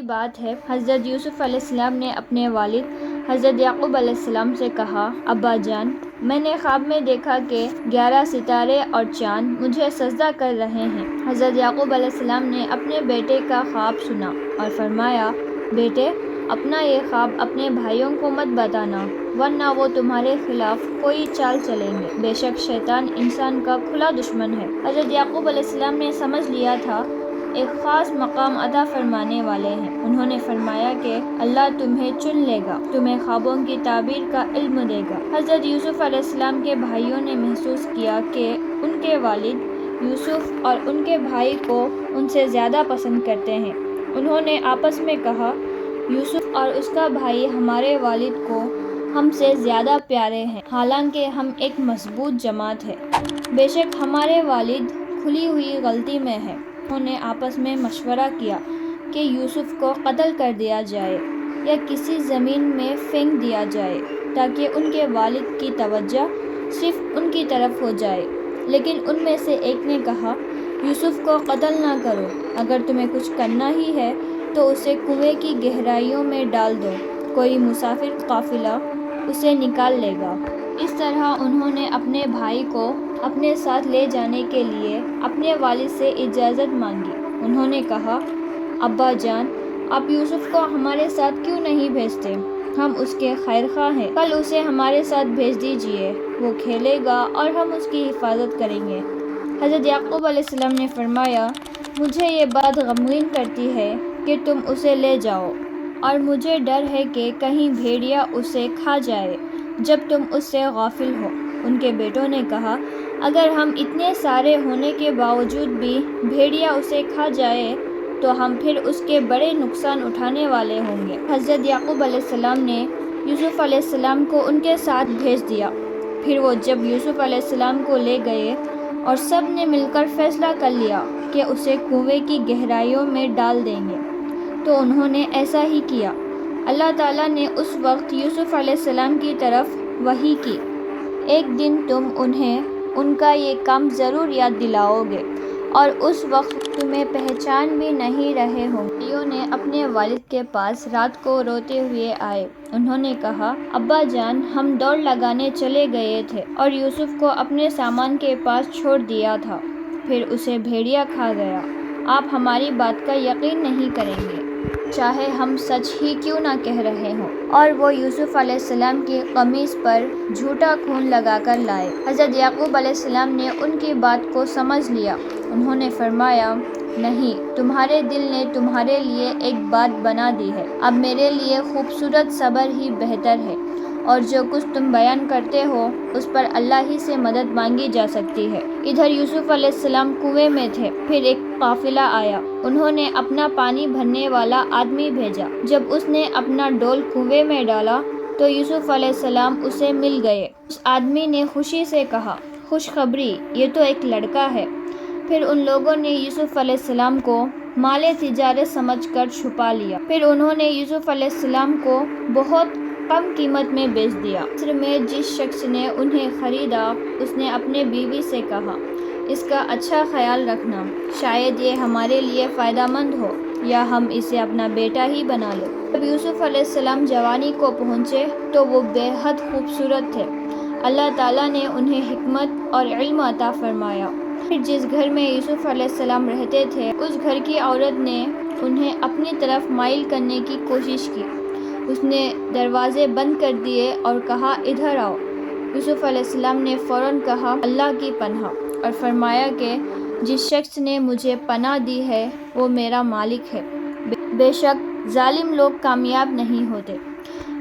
بات ہے، حضرت یوسف علیہ السلام نے اپنے والد حضرت یعقوب علیہ السلام سے کہا، ابا جان، میں نے خواب میں دیکھا کہ 11 ستارے اور چاند مجھے سجدہ کر رہے ہیں۔ حضرت یعقوب علیہ السلام نے اپنے بیٹے کا خواب سنا اور فرمایا، بیٹے، اپنا یہ خواب اپنے بھائیوں کو مت بتانا، ورنہ وہ تمہارے خلاف کوئی چال چلیں گے۔ بے شک شیطان انسان کا کھلا دشمن ہے۔ حضرت یعقوب علیہ السلام نے سمجھ لیا تھا ایک خاص مقام عطا فرمانے والے ہیں۔ انہوں نے فرمایا کہ اللہ تمہیں چن لے گا، تمہیں خوابوں کی تعبیر کا علم دے گا۔ حضرت یوسف علیہ السلام کے بھائیوں نے محسوس کیا کہ ان کے والد یوسف اور ان کے بھائی کو ان سے زیادہ پسند کرتے ہیں۔ انہوں نے آپس میں کہا، یوسف اور اس کا بھائی ہمارے والد کو ہم سے زیادہ پیارے ہیں، حالانکہ ہم ایک مضبوط جماعت ہے۔ بے شک ہمارے والد کھلی ہوئی غلطی میں ہیں۔ انہوں نے آپس میں مشورہ کیا کہ یوسف کو قتل کر دیا جائے یا کسی زمین میں پھینک دیا جائے تاکہ ان کے والد کی توجہ صرف ان کی طرف ہو جائے، لیکن ان میں سے ایک نے کہا، یوسف کو قتل نہ کرو، اگر تمہیں کچھ کرنا ہی ہے تو اسے کنویں کی گہرائیوں میں ڈال دو، کوئی مسافر قافلہ اسے نکال لے گا۔ اس طرح انہوں نے اپنے بھائی کو اپنے ساتھ لے جانے کے لیے اپنے والد سے اجازت مانگی۔ انہوں نے کہا، ابا جان، آپ یوسف کو ہمارے ساتھ کیوں نہیں بھیجتے؟ ہم اس کے خیر خواہ ہیں، کل اسے ہمارے ساتھ بھیج دیجیے، وہ کھیلے گا اور ہم اس کی حفاظت کریں گے۔ حضرت یعقوب علیہ السلام نے فرمایا، مجھے یہ بات غمگین کرتی ہے کہ تم اسے لے جاؤ، اور مجھے ڈر ہے کہ کہیں بھیڑیا اسے کھا جائے جب تم اس سے غافل ہو۔ ان کے بیٹوں نے کہا، اگر ہم اتنے سارے ہونے کے باوجود بھی بھیڑیا اسے کھا جائے تو ہم پھر اس کے بڑے نقصان اٹھانے والے ہوں گے۔ حضرت یعقوب علیہ السلام نے یوسف علیہ السلام کو ان کے ساتھ بھیج دیا۔ پھر وہ جب یوسف علیہ السلام کو لے گئے اور سب نے مل کر فیصلہ کر لیا کہ اسے کنویں کی گہرائیوں میں ڈال دیں گے تو انہوں نے ایسا ہی کیا۔ اللہ تعالیٰ نے اس وقت یوسف علیہ السلام کی طرف وحی کی، ایک دن تم انہیں ان کا یہ کام ضرور یاد دلاؤ گے اور اس وقت تمہیں پہچان بھی نہیں رہے ہوں گے۔ بھائیوں نے اپنے والد کے پاس رات کو روتے ہوئے آئے۔ انہوں نے کہا، ابا جان، ہم دوڑ لگانے چلے گئے تھے اور یوسف کو اپنے سامان کے پاس چھوڑ دیا تھا، پھر اسے بھیڑیا کھا گیا۔ آپ ہماری بات کا یقین نہیں کریں گے، چاہے ہم سچ ہی کیوں نہ کہہ رہے ہوں۔ اور وہ یوسف علیہ السلام کی قمیص پر جھوٹا خون لگا کر لائے۔ حضرت یعقوب علیہ السلام نے ان کی بات کو سمجھ لیا۔ انہوں نے فرمایا، نہیں، تمہارے دل نے تمہارے لیے ایک بات بنا دی ہے، اب میرے لیے خوبصورت صبر ہی بہتر ہے، اور جو کچھ تم بیان کرتے ہو اس پر اللہ ہی سے مدد مانگی جا سکتی ہے۔ ادھر یوسف علیہ السلام کنویں میں تھے، پھر ایک قافلہ آیا۔ انہوں نے اپنا پانی بھرنے والا آدمی بھیجا۔ جب اس نے اپنا ڈول کنویں میں ڈالا تو یوسف علیہ السلام اسے مل گئے۔ اس آدمی نے خوشی سے کہا، خوشخبری، یہ تو ایک لڑکا ہے۔ پھر ان لوگوں نے یوسف علیہ السلام کو مال تجارت سمجھ کر چھپا لیا۔ پھر انہوں نے یوسف علیہ السلام کو بہت کم قیمت میں بیچ دیا۔ مصر میں جس شخص نے انہیں خریدا، اس نے اپنے بیوی سے کہا، اس کا اچھا خیال رکھنا، شاید یہ ہمارے لیے فائدہ مند ہو یا ہم اسے اپنا بیٹا ہی بنا لیں۔ جب یوسف علیہ السلام جوانی کو پہنچے تو وہ بے حد خوبصورت تھے۔ اللہ تعالیٰ نے انہیں حکمت اور علم عطا فرمایا۔ پھر جس گھر میں یوسف علیہ السلام رہتے تھے، اس گھر کی عورت نے انہیں اپنی طرف مائل کرنے کی کوشش کی۔ اس نے دروازے بند کر دیے اور کہا، ادھر آؤ۔ یوسف علیہ السلام نے فوراً کہا، اللہ کی پناہ، اور فرمایا کہ جس شخص نے مجھے پناہ دی ہے وہ میرا مالک ہے، بے شک ظالم لوگ کامیاب نہیں ہوتے۔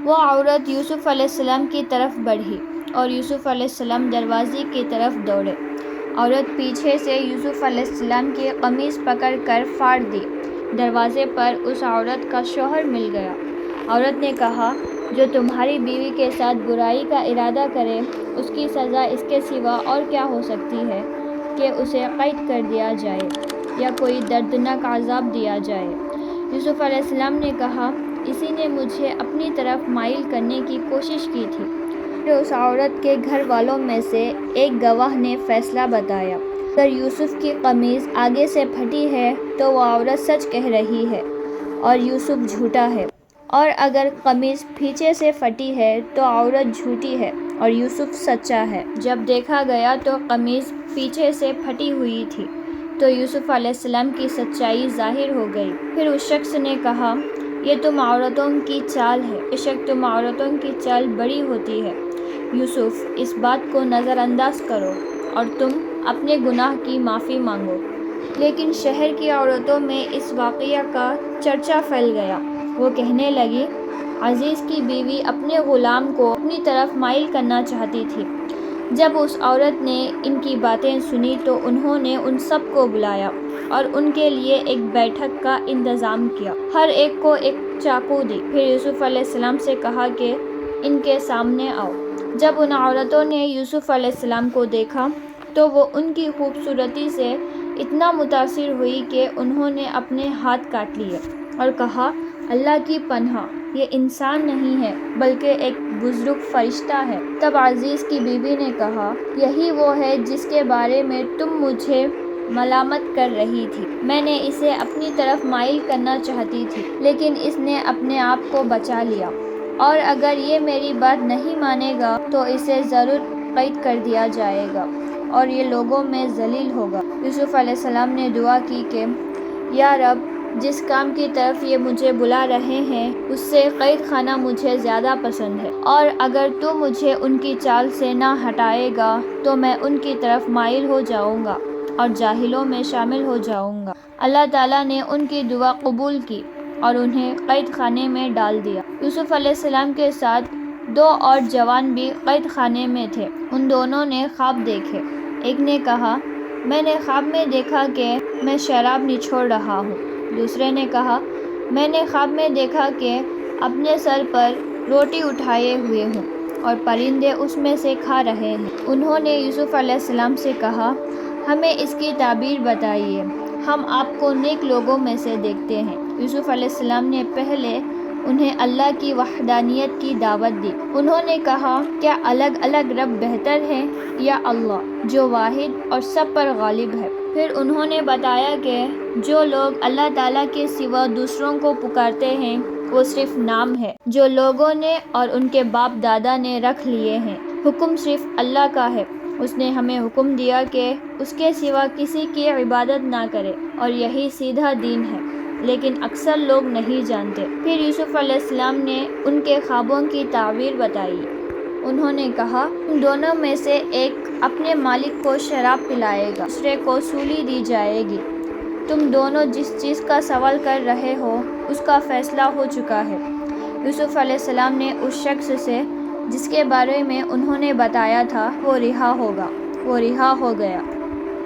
وہ عورت یوسف علیہ السلام کی طرف بڑھی اور یوسف علیہ السلام دروازے کی طرف دوڑے۔ عورت پیچھے سے یوسف علیہ السلام کی قمیص پکڑ کر پھاڑ دی۔ دروازے پر اس عورت کا شوہر مل گیا۔ عورت نے کہا، جو تمہاری بیوی کے ساتھ برائی کا ارادہ کرے، اس کی سزا اس کے سوا اور کیا ہو سکتی ہے کہ اسے قید کر دیا جائے یا کوئی دردناک عذاب دیا جائے۔ یوسف علیہ السلام نے کہا، اسی نے مجھے اپنی طرف مائل کرنے کی کوشش کی تھی۔ پھر اس عورت کے گھر والوں میں سے ایک گواہ نے فیصلہ بتایا، اگر یوسف کی قمیص آگے سے پھٹی ہے تو وہ عورت سچ کہہ رہی ہے، اور یوسف جھوٹا ہے، اور اگر قمیص پیچھے سے پھٹی ہے تو عورت جھوٹی ہے اور یوسف سچا ہے۔ جب دیکھا گیا تو قمیص پیچھے سے پھٹی ہوئی تھی، تو یوسف علیہ السلام کی سچائی ظاہر ہو گئی۔ پھر اس شخص نے کہا، یہ تم عورتوں کی چال ہے، بے شک تم عورتوں کی چال بڑی ہوتی ہے۔ یوسف، اس بات کو نظر انداز کرو اور تم اپنے گناہ کی معافی مانگو۔ لیکن شہر کی عورتوں میں اس واقعہ کا چرچا پھیل گیا۔ وہ کہنے لگی، عزیز کی بیوی اپنے غلام کو اپنی طرف مائل کرنا چاہتی تھی۔ جب اس عورت نے ان کی باتیں سنی تو انہوں نے ان سب کو بلایا اور ان کے لیے ایک بیٹھک کا انتظام کیا۔ ہر ایک کو ایک چاقو دی، پھر یوسف علیہ السلام سے کہا کہ ان کے سامنے آؤ۔ جب ان عورتوں نے یوسف علیہ السلام کو دیکھا تو وہ ان کی خوبصورتی سے اتنا متاثر ہوئی کہ انہوں نے اپنے ہاتھ کاٹ لیے اور کہا، اللہ کی پناہ، یہ انسان نہیں ہے بلکہ ایک بزرگ فرشتہ ہے۔ تب عزیز کی بیوی نے کہا، یہی وہ ہے جس کے بارے میں تم مجھے ملامت کر رہی تھی۔ میں نے اسے اپنی طرف مائل کرنا چاہتی تھی، لیکن اس نے اپنے آپ کو بچا لیا، اور اگر یہ میری بات نہیں مانے گا تو اسے ضرور قید کر دیا جائے گا اور یہ لوگوں میں ذلیل ہوگا۔ یوسف علیہ السلام نے دعا کی کہ یا رب، جس کام کی طرف یہ مجھے بلا رہے ہیں اس سے قید خانہ مجھے زیادہ پسند ہے، اور اگر تو مجھے ان کی چال سے نہ ہٹائے گا تو میں ان کی طرف مائل ہو جاؤں گا اور جاہلوں میں شامل ہو جاؤں گا۔ اللہ تعالیٰ نے ان کی دعا قبول کی اور انہیں قید خانے میں ڈال دیا۔ یوسف علیہ السلام کے ساتھ 2 اور جوان بھی قید خانے میں تھے۔ ان دونوں نے خواب دیکھے۔ ایک نے کہا، میں نے خواب میں دیکھا کہ میں شراب نچوڑ رہا ہوں۔ دوسرے نے کہا، میں نے خواب میں دیکھا کہ اپنے سر پر روٹی اٹھائے ہوئے ہوں اور پرندے اس میں سے کھا رہے ہیں۔ انہوں نے یوسف علیہ السلام سے کہا، ہمیں اس کی تعبیر بتائیے، ہم آپ کو نیک لوگوں میں سے دیکھتے ہیں۔ یوسف علیہ السلام نے پہلے انہیں اللہ کی وحدانیت کی دعوت دی۔ انہوں نے کہا، کیا الگ الگ رب بہتر ہے یا اللہ جو واحد اور سب پر غالب ہے؟ پھر انہوں نے بتایا کہ جو لوگ اللہ تعالیٰ کے سوا دوسروں کو پکارتے ہیں وہ صرف نام ہے جو لوگوں نے اور ان کے باپ دادا نے رکھ لیے ہیں۔ حکم صرف اللہ کا ہے۔ اس نے ہمیں حکم دیا کہ اس کے سوا کسی کی عبادت نہ کرے، اور یہی سیدھا دین ہے، لیکن اکثر لوگ نہیں جانتے۔ پھر یوسف علیہ السلام نے ان کے خوابوں کی تعبیر بتائی۔ انہوں نے کہا، ان دونوں میں سے ایک اپنے مالک کو شراب پلائے گا، دوسرے کو سولی دی جائے گی۔ تم دونوں جس چیز کا سوال کر رہے ہو اس کا فیصلہ ہو چکا ہے۔ یوسف علیہ السلام نے اس شخص سے جس کے بارے میں انہوں نے بتایا تھا وہ رہا ہوگا، وہ رہا ہو گیا۔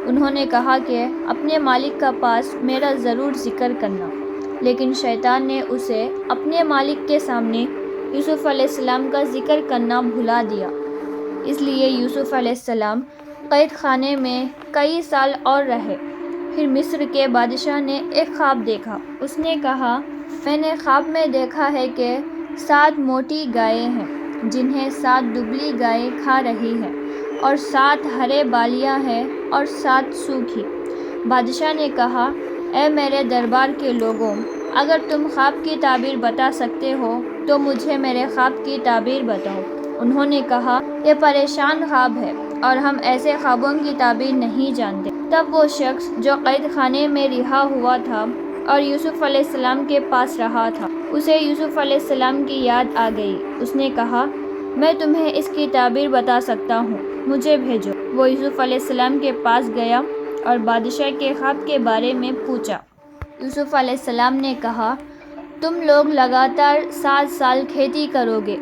انہوں نے کہا کہ اپنے مالک کا پاس میرا ضرور ذکر کرنا، لیکن شیطان نے اسے اپنے مالک کے سامنے یوسف علیہ السلام کا ذکر کرنا بھلا دیا۔ اس لیے یوسف علیہ السلام قید خانے میں کئی سال اور رہے۔ پھر مصر کے بادشاہ نے ایک خواب دیکھا۔ اس نے کہا، میں نے خواب میں دیکھا ہے کہ 7 موٹی گائیں ہیں جنہیں 7 دبلی گائیں کھا رہی ہیں، اور 7 ہرے بالیاں ہیں اور 7 سوکھی۔ بادشاہ نے کہا، اے میرے دربار کے لوگوں، اگر تم خواب کی تعبیر بتا سکتے ہو تو مجھے میرے خواب کی تعبیر بتاؤ۔ انہوں نے کہا، یہ پریشان خواب ہے اور ہم ایسے خوابوں کی تعبیر نہیں جانتے۔ تب وہ شخص جو قید خانے میں رہا ہوا تھا اور یوسف علیہ السلام کے پاس رہا تھا، اسے یوسف علیہ السلام کی یاد آ گئی۔ اس نے کہا، میں تمہیں اس کی تعبیر بتا سکتا ہوں، مجھے بھیجو۔ وہ یوسف علیہ السلام کے پاس گیا اور بادشاہ کے خواب کے بارے میں پوچھا۔ یوسف علیہ السلام نے کہا، تم لوگ لگاتار 7 سال کھیتی کرو گے،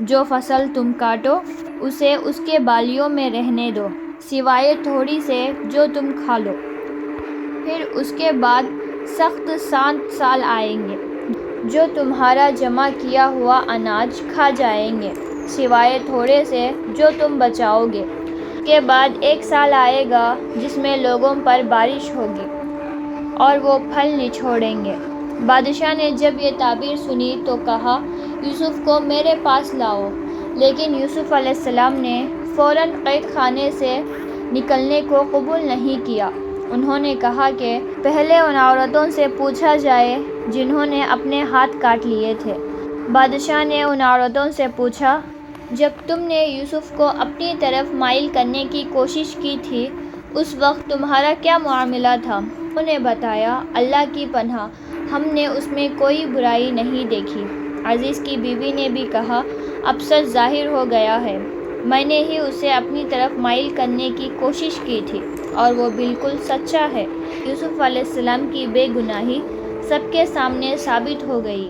جو فصل تم کاٹو اسے اس کے بالیوں میں رہنے دو، سوائے تھوڑی سے جو تم کھا لو۔ پھر اس کے بعد سخت 7 سال آئیں گے جو تمہارا جمع کیا ہوا اناج کھا جائیں گے، سوائے تھوڑے سے جو تم بچاؤ گے۔ اس کے بعد 1 سال آئے گا جس میں لوگوں پر بارش ہوگی اور وہ پھل نچوڑیں گے۔ بادشاہ نے جب یہ تعبیر سنی تو کہا، یوسف کو میرے پاس لاؤ۔ لیکن یوسف علیہ السلام نے فوراً قید خانے سے نکلنے کو قبول نہیں کیا۔ انہوں نے کہا کہ پہلے ان عورتوں سے پوچھا جائے جنہوں نے اپنے ہاتھ کاٹ لیے تھے۔ بادشاہ نے ان عورتوں سے پوچھا، جب تم نے یوسف کو اپنی طرف مائل کرنے کی کوشش کی تھی اس وقت تمہارا کیا معاملہ تھا؟ انہوں نے بتایا، اللہ کی پناہ، ہم نے اس میں کوئی برائی نہیں دیکھی۔ عزیز کی بیوی نے بھی کہا، اب سچ ظاہر ہو گیا ہے، میں نے ہی اسے اپنی طرف مائل کرنے کی کوشش کی تھی اور وہ بالکل سچا ہے۔ یوسف علیہ السلام کی بے گناہی سب کے سامنے ثابت ہو گئی۔